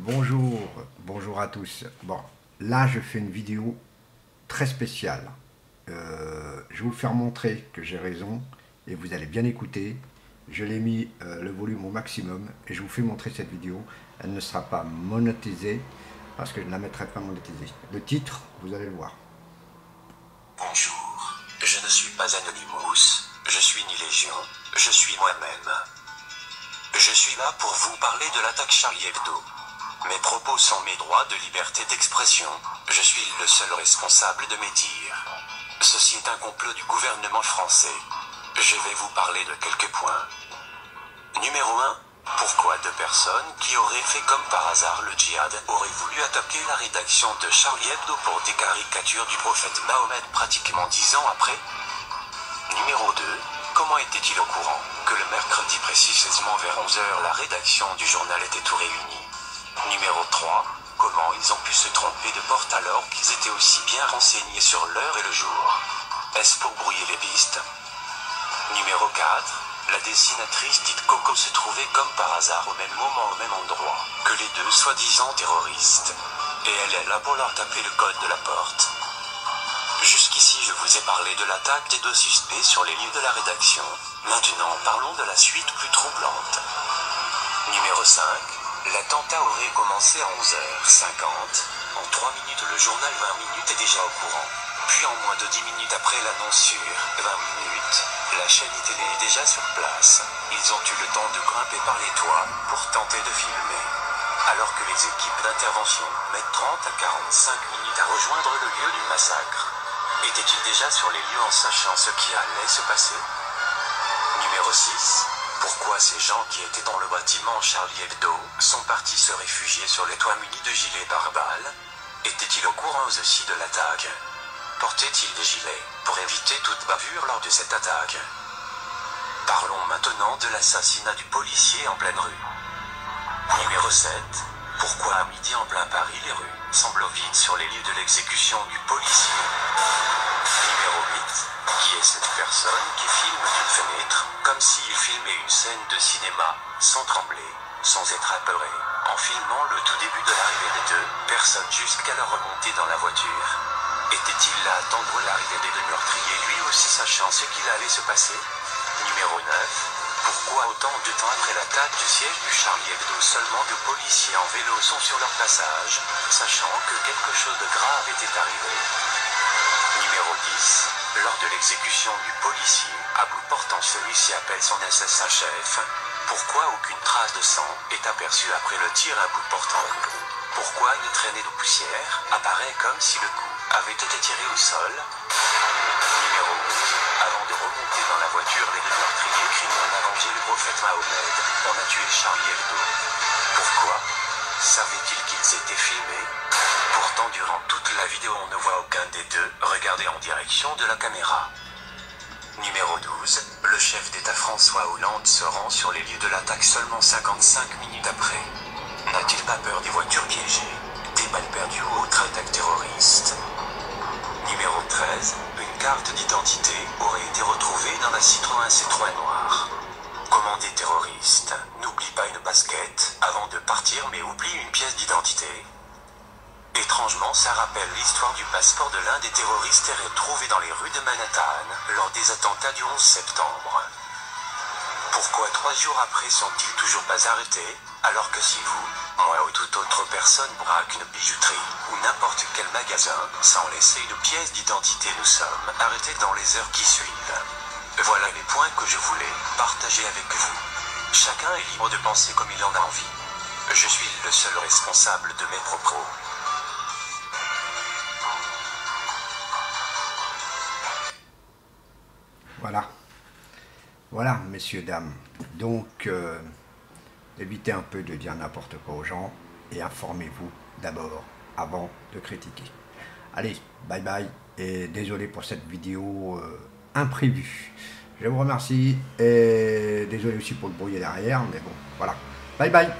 bonjour à tous. Bon, là je fais une vidéo très spéciale. Je vais vous faire montrer que j'ai raison et vous allez bien écouter. Je l'ai mis le volume au maximum et je vous fais montrer cette vidéo. Elle ne sera pas monétisée parce que je ne la mettrai pas monétisée. Le titre, vous allez le voir. Bonjour, je ne suis pas Anonymous, je suis ni Légion, je suis moi-même. Je suis là pour vous parler de l'attaque Charlie Hebdo. Mes propos sont mes droits de liberté d'expression, je suis le seul responsable de mes dires. Ceci est un complot du gouvernement français. Je vais vous parler de quelques points. Numéro 1. Pourquoi deux personnes qui auraient fait comme par hasard le djihad auraient voulu attaquer la rédaction de Charlie Hebdo pour des caricatures du prophète Mahomet pratiquement 10 ans après? Numéro 2. Comment était-il au courant que le mercredi précisément vers 11 h la rédaction du journal était tout réunie? Numéro 3. Comment ils ont pu se tromper de porte alors qu'ils étaient aussi bien renseignés sur l'heure et le jour? Est-ce pour brouiller les pistes? Numéro 4. La dessinatrice dite Coco se trouvait comme par hasard au même moment au même endroit que les deux soi-disant terroristes. Et elle est là pour leur taper le code de la porte. Jusqu'ici je vous ai parlé de l'attaque des deux suspects sur les lieux de la rédaction. Maintenant parlons de la suite plus troublante. Numéro 5. L'attentat aurait commencé à 11h50. En 3 minutes le journal 20 minutes est déjà au courant. Puis en moins de 10 minutes après l'annonce sur 20 minutes, la chaîne télé est déjà sur place. Ils ont eu le temps de grimper par les toits pour tenter de filmer. Alors que les équipes d'intervention mettent 30 à 45 minutes à rejoindre le lieu du massacre. Étaient-ils déjà sur les lieux en sachant ce qui allait se passer? Numéro 6. Pourquoi ces gens qui étaient dans le bâtiment Charlie Hebdo sont partis se réfugier sur les toits munis de gilets pare-balles? Étaient-ils au courant aussi de l'attaque? Portaient-ils des gilets pour éviter toute bavure lors de cette attaque? Parlons maintenant de l'assassinat du policier en pleine rue. Numéro 7. Pourquoi à midi en plein Paris les rues semblent vides sur les lieux de l'exécution du policier? Numéro 8. Qui est cette personne qui filme d'une fenêtre comme s'il filmait une scène de cinéma, sans trembler, sans être apeuré, en filmant le tout début de l'arrivée des deux personnes jusqu'à leur remontée dans la voiture? Était-il là à attendre l'arrivée des deux meurtriers, lui aussi sachant ce qu'il allait se passer? Numéro 9. Pourquoi autant de temps après l'attaque du siège du Charlie Hebdo seulement de policiers en vélo sont sur leur passage, sachant que quelque chose de grave était arrivé? Numéro 10. Lors de l'exécution du policier, à bout portant celui-ci appelle son assassin-chef. Pourquoi aucune trace de sang est aperçue après le tir à bout portant? Pourquoi une traînée de poussière apparaît comme si le coup avait été tiré au sol? Numéro 11. Avant de remonter dans la voiture, les deux meurtriers crient on a vengé le prophète Mahomet, on a tué Charlie Hebdo. Pourquoi? Savaient-ils qu'ils étaient filmés? Pourtant durant toute la vidéo on ne voit aucun des deux regarder en direction de la caméra. Numéro 12. Le chef d'État François Hollande se rend sur les lieux de l'attaque seulement 55 minutes après. N'a-t-il pas peur des voitures piégées, des balles perdues ou autres attaques terroristes? Numéro 13. Une carte d'identité aurait été retrouvée dans la Citroën C3 noire. Comment des terroristes n'oublient pas une basket avant de partir mais oublient une pièce d'identité? Étrangement, ça rappelle l'histoire du passeport de l'un des terroristes retrouvé dans les rues de Manhattan lors des attentats du 11 septembre. Pourquoi 3 jours après sont-ils toujours pas arrêtés, alors que si vous, moi ou toute autre personne braque une bijouterie ou n'importe quel magasin sans laisser une pièce d'identité, nous sommes arrêtés dans les heures qui suivent? Voilà les points que je voulais partager avec vous. Chacun est libre de penser comme il en a envie. Je suis le seul responsable de mes propos. Voilà, messieurs, dames. Donc, évitez un peu de dire n'importe quoi aux gens et informez-vous d'abord avant de critiquer. Allez, bye bye et désolé pour cette vidéo imprévue. Je vous remercie et désolé aussi pour le bruit derrière, mais bon, voilà. Bye bye.